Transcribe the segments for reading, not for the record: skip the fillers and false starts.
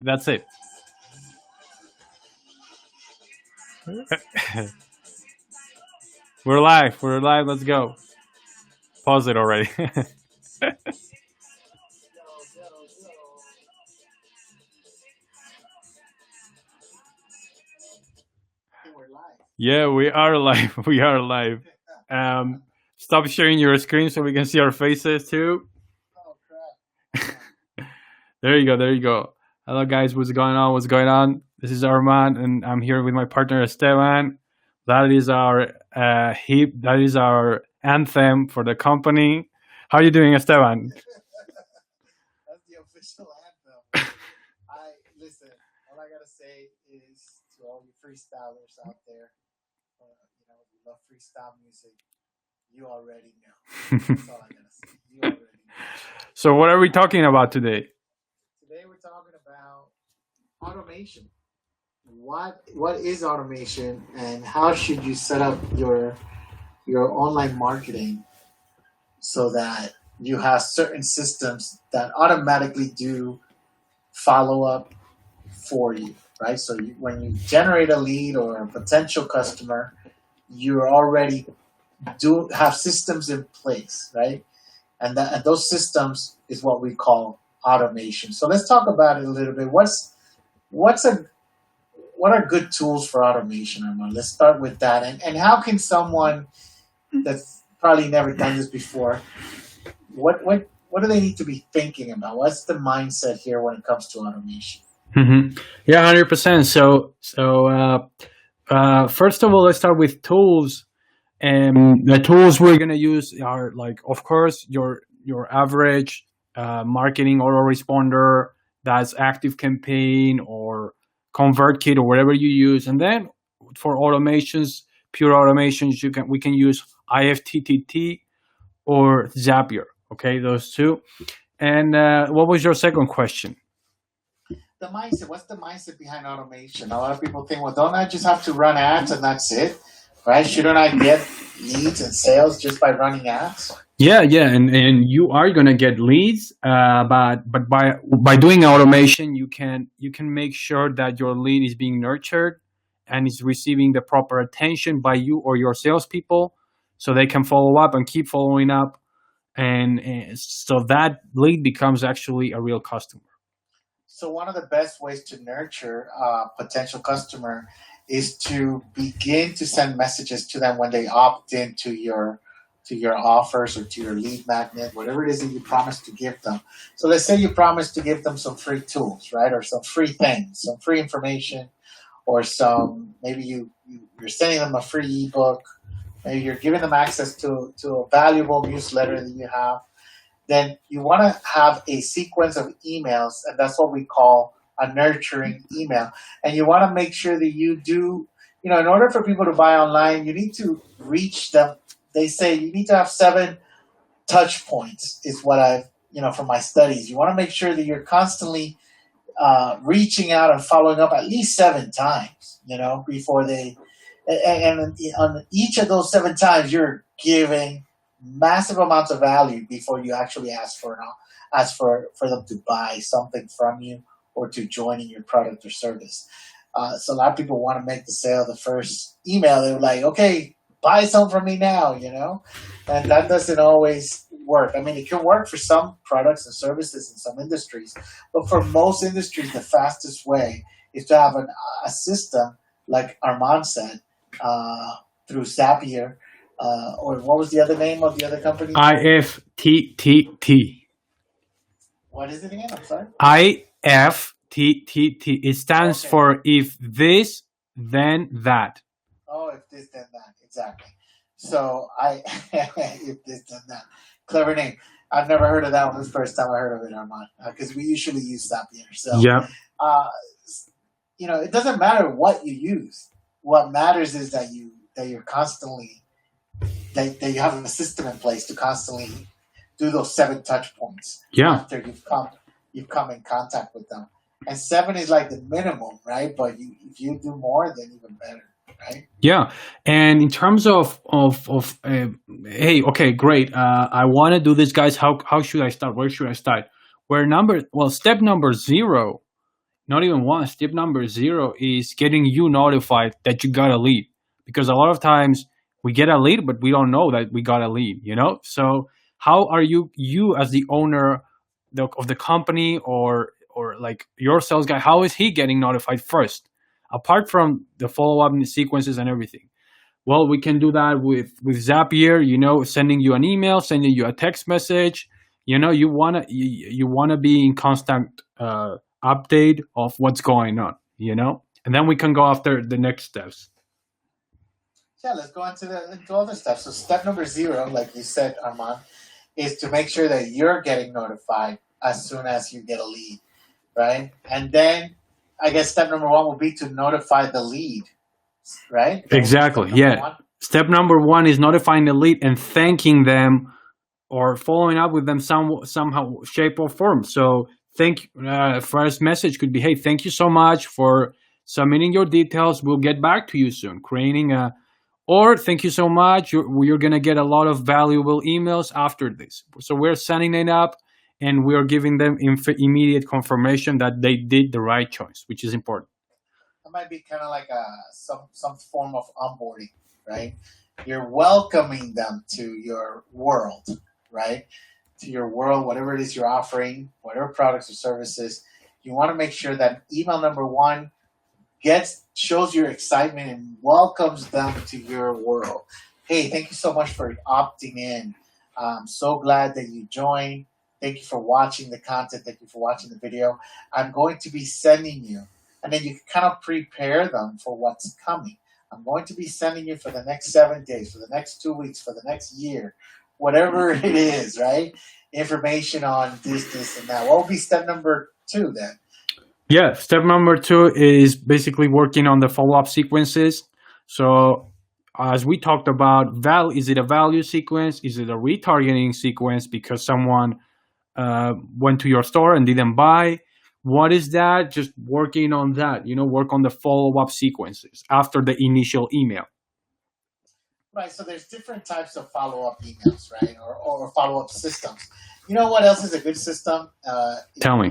That's it. We're live. We're live. Let's go. Pause it already. Yeah, we are live. We are live. Um, Stop sharing your screen so we can see our faces too. There you go. There you go. Hello, guys. What's going on? What's going on? This is Arman, and I'm here with my partner Esteban. That is our hip. That is our anthem for the company. How are you doing, Esteban? So, what are we talking about today? What is automation, and how should you set up your online marketing so that you have certain systems that automatically do follow up for you, right? So when you generate a lead or a potential customer, you already do have systems in place, right? And those systems is what we call automation. So let's talk about it a little bit. What's a what are good tools for automation, Armand? Let's start with that. And how can someone that's probably never done this before, what do they need to be thinking about? What's the mindset here when it comes to automation? Yeah, 100%. First of all, let's start with tools. The tools we're gonna use are like, of course, your average marketing autoresponder, that's Active Campaign or ConvertKit or whatever you use, and then for automations, pure automations, we can use IFTTT or Zapier. Okay, those two. And what was your second question? The mindset. What's the mindset behind automation? A lot of people think, well, don't I just have to run ads and that's it, right? Shouldn't I get leads and sales just by running ads? Yeah, yeah, and you are gonna get leads, but by doing automation, you can make sure that your lead is being nurtured and is receiving the proper attention by you or your salespeople, so they can follow up and keep following up, and so that lead becomes actually a real customer. So one of the best ways to nurture a potential customer is to begin to send messages to them when they opt into your offers or to your lead magnet, whatever it is that you promise to give them. So let's say you promise to give them some free tools, right, or some free things, some free information, or some maybe you're sending them a free ebook, maybe you're giving them access to a valuable newsletter that you have. Then you want to have a sequence of emails, and that's what we call a nurturing email. And you want to make sure that you do, in order for people to buy online, you need to reach them. They say you need to have 7 touch points, is what I've, from my studies. You want to make sure that you're constantly reaching out and following up at least 7 times, before they, and on each of those 7 times, you're giving massive amounts of value before you actually ask for them to buy something from you or to join in your product or service. So a lot of people want to make the sale the first email. They're like, okay, buy some from me now, and that doesn't always work. I mean, it can work for some products and services in some industries, but for most industries, the fastest way is to have a system like Armand said, through Zapier, or what was the other name of the other company? IFTTT. What is it again? I'm sorry. IFTTT. It stands Okay. for if this, then that. Oh, if this, then that. Exactly. So if this, then that. Clever name. I've never heard of that one. This is the first time I heard of it, Armand, because we usually use Zapier. So, Yeah. uh, it doesn't matter what you use. What matters is that you're constantly that you have a system in place to constantly do those 7 touch points Yeah. after you've come in contact with them. And 7 is like the minimum, right? But if you do more, then even better, right? Yeah, and in terms of hey, okay, great. I want to do this, guys. How should I start? Where should I start? Step number 0 not even one. Step number 0 is getting you notified that you got a lead, because a lot of times we get a lead, but we don't know that we got a lead. So how are you as the owner of the company, or like your sales guy? How is he getting notified first, apart from the follow up sequences and everything? Well, we can do that with Zapier, sending you an email, sending you a text message. You wanna be in constant update of what's going on, and then we can go after the next steps. Yeah, let's go into other steps. So step number 0, like you said, Armand, is to make sure that you're getting notified as soon as you get a lead, right? And then I guess step number 1 will be to notify the lead, right? That would be step Exactly. number Yeah. 1. Step number 1 is notifying the lead and thanking them, or following up with them somehow, shape, or form. So first message could be, hey, thank you so much for submitting your details. We'll get back to you soon. Creating a Or thank you so much. You're going to get a lot of valuable emails after this. So we're setting it up, and we're giving them immediate confirmation that they did the right choice, which is important. That might be kind of like some form of onboarding, right? You're welcoming them to your world, right? To your world, whatever it is you're offering, whatever products or services. You want to make sure that email number 1 shows your excitement and welcomes them to your world. Hey, thank you so much for opting in. I'm so glad that you joined. Thank you for watching the content. Thank you for watching the video. I'm going to be sending you, and then you can kind of prepare them for what's coming. I'm going to be sending you for the next 7 days, for the next 2 weeks, for the next year, whatever it is, right? Information on this, and that. What will be step number 2 then? Yeah, step number 2 is basically working on the follow-up sequences. So as we talked about, is it a value sequence? Is it a retargeting sequence because someone went to your store and didn't buy? What is that? Just working on that, work on the follow-up sequences after the initial email. Right, so there's different types of follow-up emails, right, or follow-up systems. You know what else is a good system? Tell me.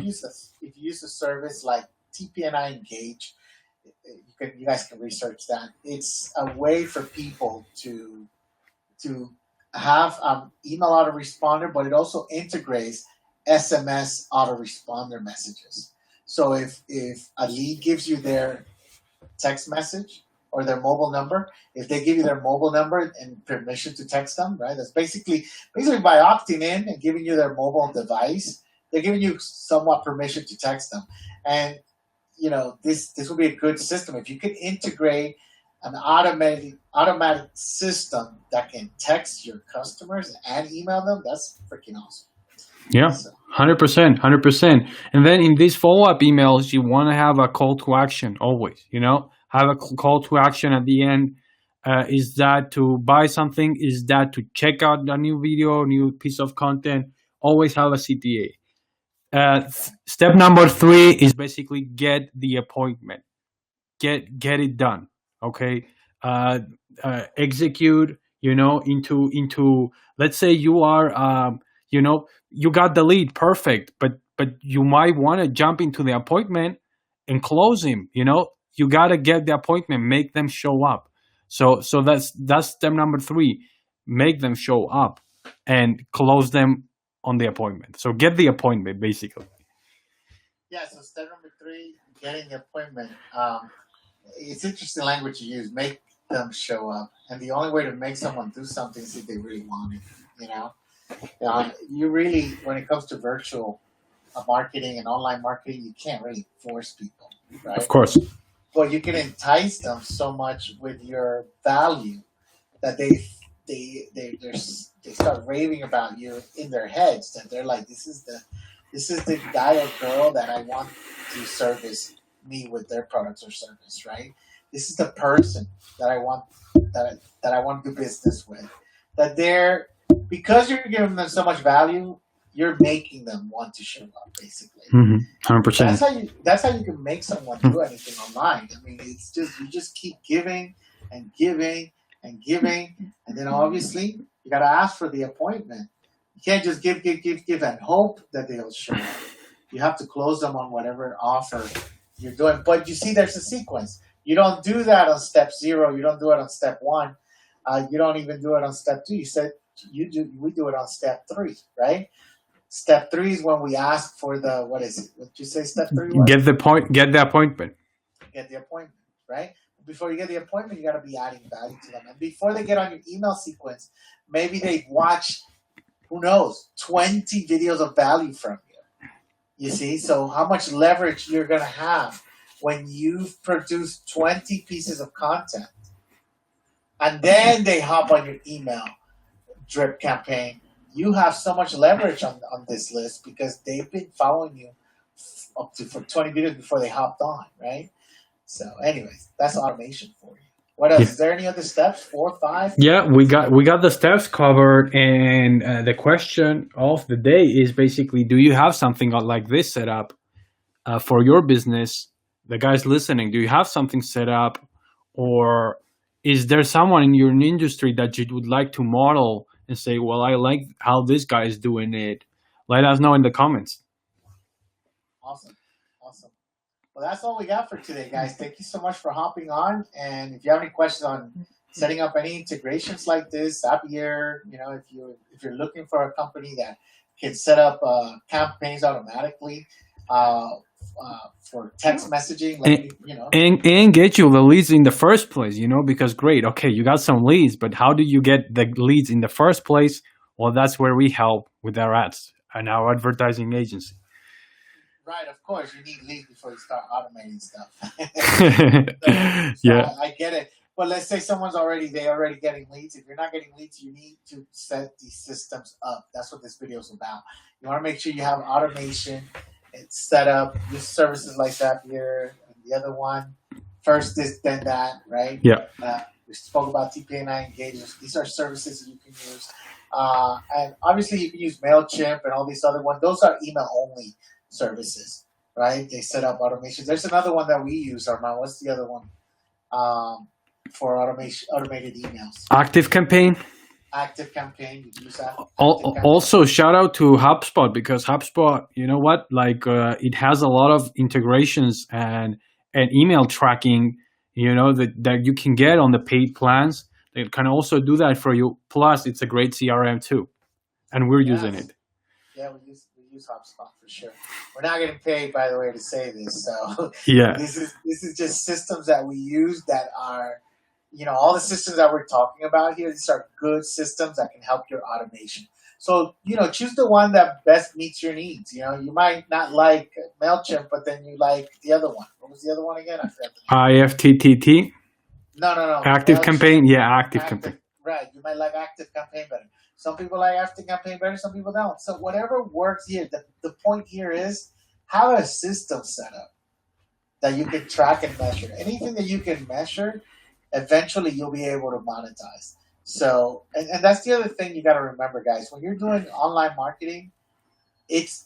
If you use a service like TPNI Engage, you guys can research that. It's a way for people to have email autoresponder, but it also integrates SMS autoresponder messages. So if a lead gives you their text message or their mobile number, if they give you their mobile number and permission to text them, right? That's basically by opting in and giving you their mobile device, they're giving you somewhat permission to text them. And this will be a good system if you can integrate an automatic system that can text your customers and email them. That's freaking awesome. Yeah, 100%, 100%. And then in these follow-up emails, you want to have a call to action always, have a call to action at the end. Is that to buy something? Is that to check out a new video, new piece of content? Always have a CTA. Step number 3 is basically get the appointment. Get it done. Okay. Execute. Into. Let's say you are. You got the lead, perfect. But you might want to jump into the appointment and close him. You gotta get the appointment. Make them show up. So that's step number 3. Make them show up and close them on the appointment. So get the appointment, basically. Yeah, so step number 3, getting the appointment. It's interesting language you use. Make them show up. And the only way to make someone do something is if they really want it, you really, when it comes to virtual marketing and online marketing, you can't really force people, right? Of course. But you can entice them so much with your value that they start raving about you in their heads, that they're like, this is the guy or girl that I want to service me with their products or service, right? This is the person that I want that I want to do business with. That because you're giving them so much value, you're making them want to show up, basically. 100%. That's how you can make someone do anything online. I mean, it's just you just keep giving and giving and giving, and then obviously you got to ask for the appointment. You can't just give and hope that they'll show up. You have to close them on whatever offer you're doing. But you see, there's a sequence. You don't do that on step 0. You don't do it on step 1. You don't even do it on step 2. You said you do. We do it on step 3, right? Step 3 is when we ask for the, what is it? What did you say? Step 3 was Get the point. Get the appointment. get the appointment, right? Before you get the appointment, you got to be adding value to them. And before they get on your email sequence, maybe they watch, who knows, 20 videos of value from you. You see? So how much leverage you're going to have when you've produced 20 pieces of content and then they hop on your email drip campaign. You have so much leverage on this list because they've been following you up to for 20 videos before they hopped on, right? So, anyways, that's automation for you. What else? Yeah. Is there any other steps? 4, 5? Yeah, we got the steps covered, and the question of the day is basically: do you have something like this set up for your business? The guys listening, do you have something set up, or is there someone in your industry that you would like to model and say, "Well, I like how this guy is doing it"? Let us know in the comments. Awesome. Awesome. Well, that's all we got for today, guys. Thank you so much for hopping on. And if you have any questions on setting up any integrations like this, Zapier, if you're looking for a company that can set up campaigns automatically for text messaging, and get you the leads in the first place, because great, okay, you got some leads, but how do you get the leads in the first place? Well, that's where we help with our ads and our advertising agency. Right, of course, you need leads before you start automating stuff. Yeah. I get it. But let's say someone's already getting leads. If you're not getting leads, you need to set these systems up. That's what this video is about. You want to make sure you have automation and set up your services like Zapier and the other one. First this, then that, right? Yeah. We spoke about TPA9 engagers. These are services that you can use. And obviously you can use MailChimp and all these other ones. Those are email only services, right? They set up automation. There's another one that we use, Armand. What's the other one? For automated emails. ActiveCampaign. ActiveCampaign, you use that. Also, shout out to HubSpot, because HubSpot, you know what? It has a lot of integrations and email tracking, that you can get on the paid plans. They can also do that for you. Plus, it's a great CRM too, and we're using it. Yeah, we use HubSpot for sure. We're not getting paid, by the way, to say this. So yeah, this is just systems that we use that are, all the systems that we're talking about here. These are good systems that can help your automation. So choose the one that best meets your needs. You might not like MailChimp, but then you like the other one. What was the other one again? I forgot the name. IFTTT. No. ActiveCampaign. Yeah, ActiveCampaign. Right. You might like ActiveCampaign better. Some people like ActiveCampaign better. Some people don't. So whatever works here. The point here is have a system set up that you can track and measure. Anything that you can measure, eventually you'll be able to monetize. So, and that's the other thing you got to remember, guys. When you're doing online marketing, it's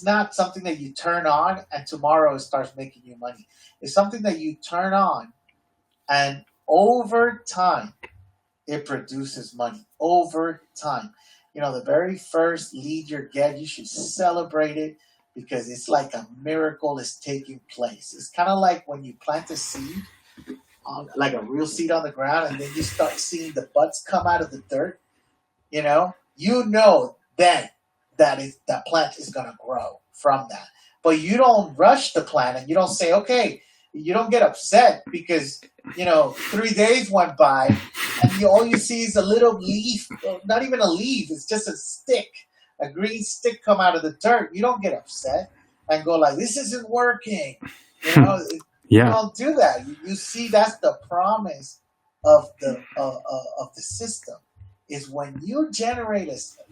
not something that you turn on and tomorrow it starts making you money. It's something that you turn on, and over time, it produces money. Over time. The very first lead you get, you should celebrate it because it's like a miracle is taking place. It's kind of like when you plant a seed, like a real seed on the ground, and then you start seeing the buds come out of the dirt. Then that plant is going to grow from that. But you don't rush the plant, and you don't say, okay, you don't get upset because 3 days went by and all you see is a little leaf, not even a leaf, it's just a stick, a green stick come out of the dirt. You don't get upset and go like, this isn't working. Yeah. You don't do that. You see, that's the promise of the system, is when you generate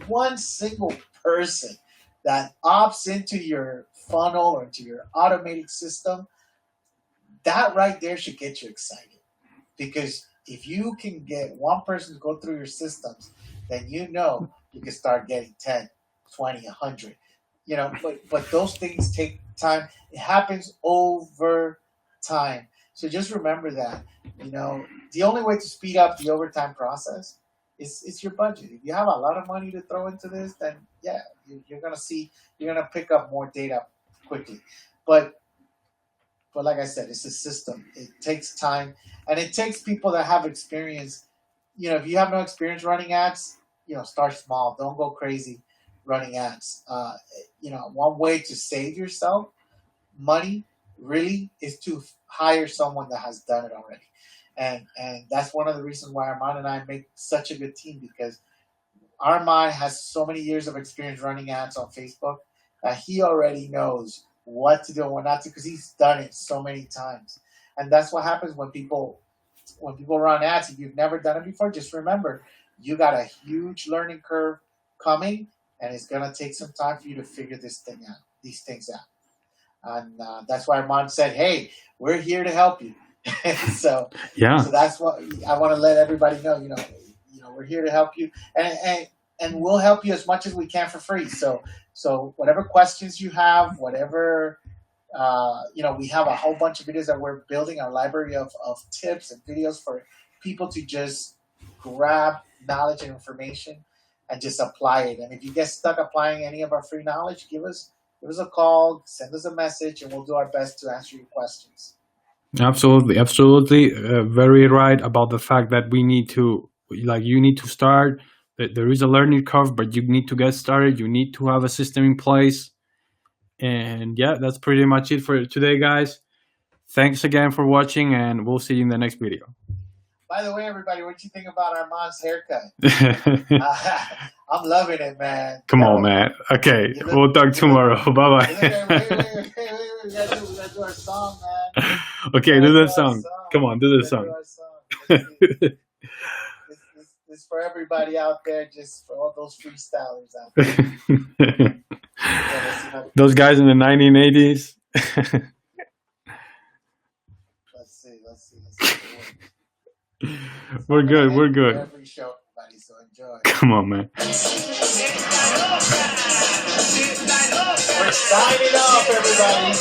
one single person that opts into your funnel or into your automated system, that right there should get you excited. Because if you can get one person to go through your systems, then you can start getting 10, 20, 100. But those things take time. It happens over time. So just remember that. The only way to speed up the overtime process is your budget. If you have a lot of money to throw into this, then you're gonna pick up more data quickly. But But like I said, it's a system. It takes time, and it takes people that have experience. If you have no experience running ads, start small. Don't go crazy running ads. One way to save yourself money really is to hire someone that has done it already. And that's one of the reasons why Armand and I make such a good team, because Armand has so many years of experience running ads on Facebook that he already knows what to do and what not to, because he's done it so many times. And that's what happens when people run ads. If you've never done it before, just remember you got a huge learning curve coming, and it's gonna take some time for you to figure these things out. And that's why Armand said, "Hey, we're here to help you." so Yeah. so that's what I want to let everybody know. We're here to help you, and we'll help you as much as we can for free. So whatever questions you have, whatever we have a whole bunch of videos that we're building, our library of tips and videos for people to just grab knowledge and information and just apply it. And if you get stuck applying any of our free knowledge, give us a call, send us a message, and we'll do our best to answer your questions. Absolutely. Very right about the fact that we need to, you need to start. There is a learning curve, but you need to get started. You need to have a system in place. And yeah, that's pretty much it for today, guys. Thanks again for watching, and we'll see you in the next video. By the way, everybody, what you think about Armand's haircut? I'm loving it, man. Come on, man. Okay, we'll talk tomorrow. Bye-bye. Wait. We gotta do our song, man. Okay, do the song. Come on, do the song. This is for everybody out there, just for all those freestylers out there. Those guys in the 1980s. Let's see. We're good. Every show, everybody, so enjoy. Come on, man. We're signing off, everybody.